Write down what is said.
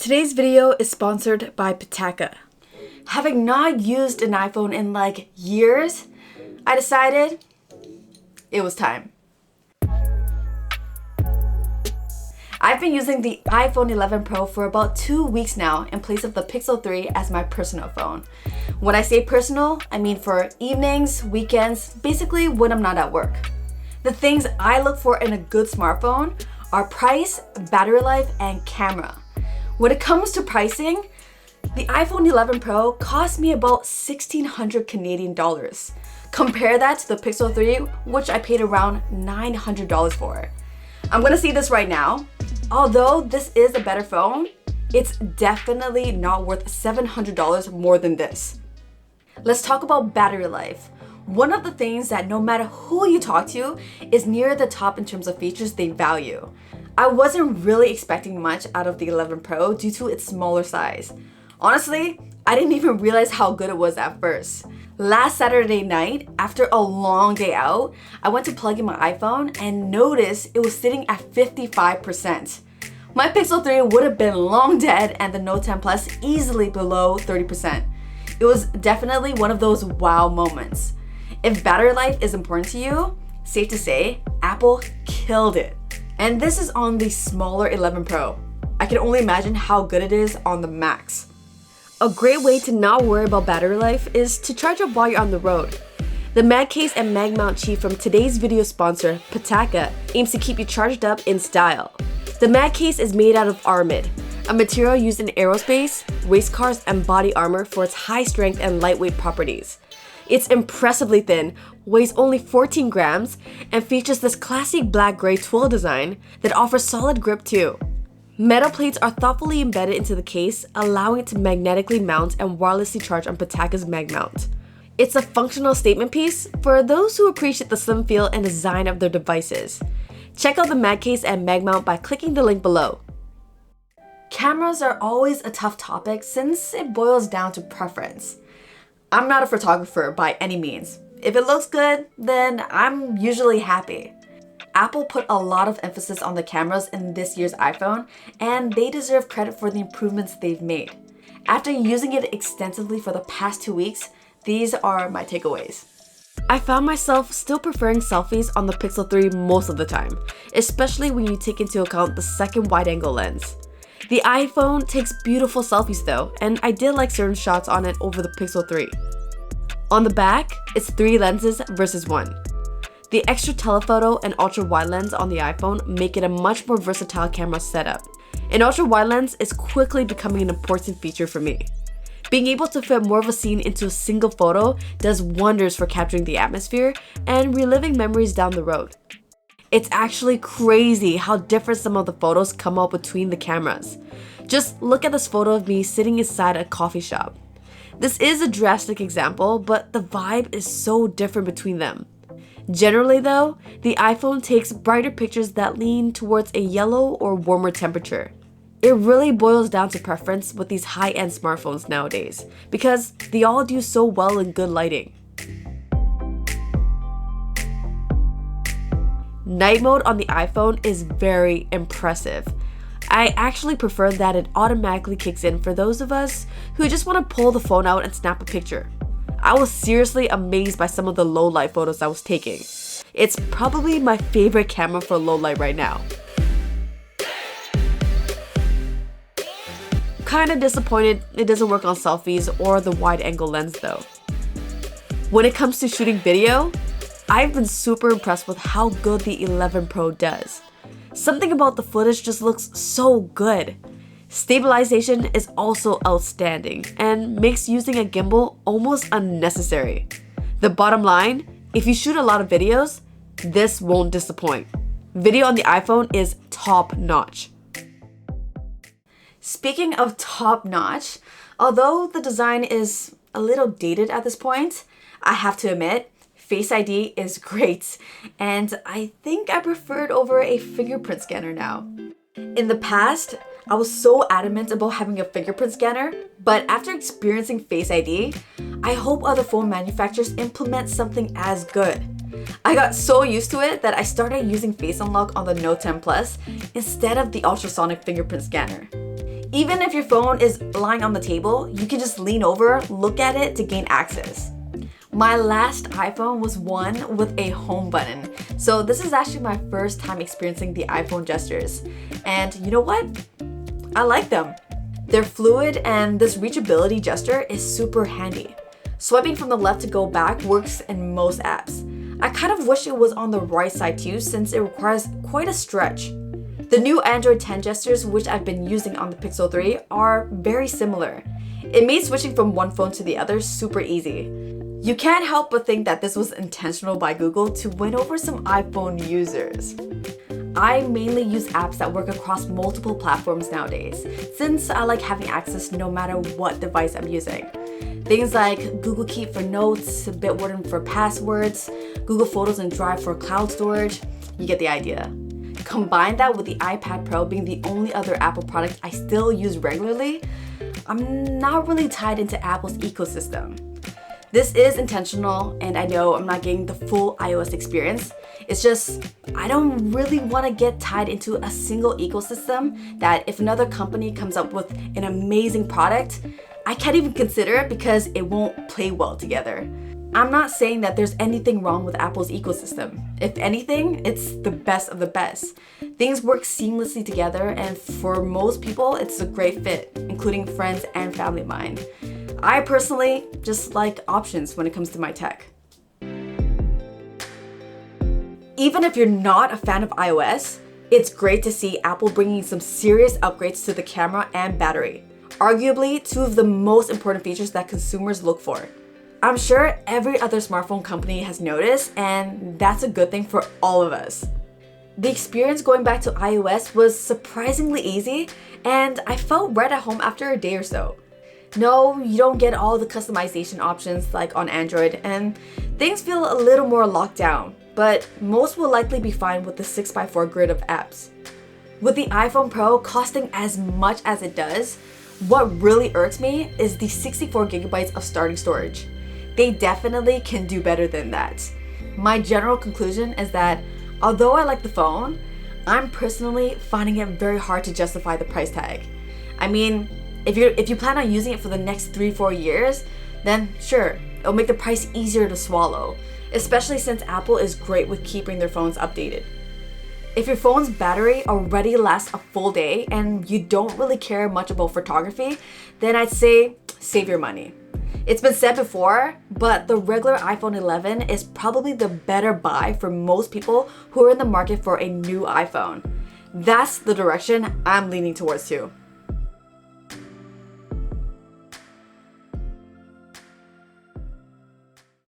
Today's video is sponsored by Pitaka. Having not used an iPhone in like years, I decided it was time. I've been using the iPhone 11 Pro for about 2 weeks now in place of the Pixel 3 as my personal phone. When I say personal, I mean for evenings, weekends, basically when I'm not at work. The things I look for in a good smartphone are price, battery life, and camera. When it comes to pricing, the iPhone 11 Pro cost me about 1,600 Canadian dollars. Compare that to the Pixel 3, which I paid around $900 for. I'm gonna see this right now. Although this is a better phone, it's definitely not worth $700 more than this. Let's talk about battery life. One of the things that no matter who you talk to is near the top in terms of features they value. I wasn't really expecting much out of the 11 Pro due to its smaller size. Honestly, I didn't even realize how good it was at first. Last Saturday night, after a long day out, I went to plug in my iPhone and noticed it was sitting at 55%. My Pixel 3 would have been long dead and the Note 10 Plus easily below 30%. It was definitely one of those wow moments. If battery life is important to you, safe to say, Apple killed it. And this is on the smaller 11 Pro. I can only imagine how good it is on the Max. A great way to not worry about battery life is to charge up while you're on the road. The Mag Case and Mag Mount Chief from today's video sponsor, Pitaka, aims to keep you charged up in style. The Mag Case is made out of Armid, a material used in aerospace, race cars, and body armor for its high strength and lightweight properties. It's impressively thin, weighs only 14 grams, and features this classic black-gray twill design that offers solid grip too. Metal plates are thoughtfully embedded into the case, allowing it to magnetically mount and wirelessly charge on Pitaka's Mag Mount. It's a functional statement piece for those who appreciate the slim feel and design of their devices. Check out the Mag Case and Mag Mount by clicking the link below. Cameras are always a tough topic since it boils down to preference. I'm not a photographer by any means. If it looks good, then I'm usually happy. Apple put a lot of emphasis on the cameras in this year's iPhone, and they deserve credit for the improvements they've made. After using it extensively for the past 2 weeks, these are my takeaways. I found myself still preferring selfies on the Pixel 3 most of the time, especially when you take into account the second wide-angle lens. The iPhone takes beautiful selfies though, and I did like certain shots on it over the Pixel 3. On the back, it's 3 lenses versus 1. The extra telephoto and ultra-wide lens on the iPhone make it a much more versatile camera setup. An ultra-wide lens is quickly becoming an important feature for me. Being able to fit more of a scene into a single photo does wonders for capturing the atmosphere and reliving memories down the road. It's actually crazy how different some of the photos come out between the cameras. Just look at this photo of me sitting inside a coffee shop. This is a drastic example, but the vibe is so different between them. Generally though, the iPhone takes brighter pictures that lean towards a yellow or warmer temperature. It really boils down to preference with these high-end smartphones nowadays, because they all do so well in good lighting. Night mode on the iPhone is very impressive. I actually prefer that it automatically kicks in for those of us who just want to pull the phone out and snap a picture. I was seriously amazed by some of the low light photos I was taking. It's probably my favorite camera for low light right now. Kinda disappointed it doesn't work on selfies or the wide angle lens though. When it comes to shooting video, I've been super impressed with how good the 11 Pro does. Something about the footage just looks so good. Stabilization is also outstanding and makes using a gimbal almost unnecessary. The bottom line, if you shoot a lot of videos, this won't disappoint. Video on the iPhone is top notch. Speaking of top notch, although the design is a little dated at this point, I have to admit, Face ID is great, and I think I prefer it over a fingerprint scanner now. In the past, I was so adamant about having a fingerprint scanner, but after experiencing Face ID, I hope other phone manufacturers implement something as good. I got so used to it that I started using Face Unlock on the Note 10 Plus instead of the ultrasonic fingerprint scanner. Even if your phone is lying on the table, you can just lean over, look at it to gain access. My last iPhone was one with a home button. So this is actually my first time experiencing the iPhone gestures. And you know what? I like them. They're fluid and this reachability gesture is super handy. Swiping from the left to go back works in most apps. I kind of wish it was on the right side too since it requires quite a stretch. The new Android 10 gestures, which I've been using on the Pixel 3, are very similar. It made switching from one phone to the other super easy. You can't help but think that this was intentional by Google to win over some iPhone users. I mainly use apps that work across multiple platforms nowadays, since I like having access no matter what device I'm using. Things like Google Keep for notes, Bitwarden for passwords, Google Photos and Drive for cloud storage, you get the idea. Combine that with the iPad Pro being the only other Apple product I still use regularly, I'm not really tied into Apple's ecosystem. This is intentional, and I know I'm not getting the full iOS experience. It's just, I don't really want to get tied into a single ecosystem that if another company comes up with an amazing product, I can't even consider it because it won't play well together. I'm not saying that there's anything wrong with Apple's ecosystem. If anything, it's the best of the best. Things work seamlessly together, and for most people, it's a great fit, including friends and family of mine. I personally just like options when it comes to my tech. Even if you're not a fan of iOS, it's great to see Apple bringing some serious upgrades to the camera and battery. Arguably, two of the most important features that consumers look for. I'm sure every other smartphone company has noticed, and that's a good thing for all of us. The experience going back to iOS was surprisingly easy, and I felt right at home after a day or so. No, you don't get all the customization options like on Android, and things feel a little more locked down, but most will likely be fine with the 6x4 grid of apps. With the iPhone Pro costing as much as it does, what really irks me is the 64 gigabytes of starting storage. They definitely can do better than that. My general conclusion is that although I like the phone, I'm personally finding it very hard to justify the price tag. I mean, if you plan on using it for the next 3-4 years, then sure, it'll make the price easier to swallow, especially since Apple is great with keeping their phones updated. If your phone's battery already lasts a full day and you don't really care much about photography, then I'd say save your money. It's been said before, but the regular iPhone 11 is probably the better buy for most people who are in the market for a new iPhone. That's the direction I'm leaning towards too.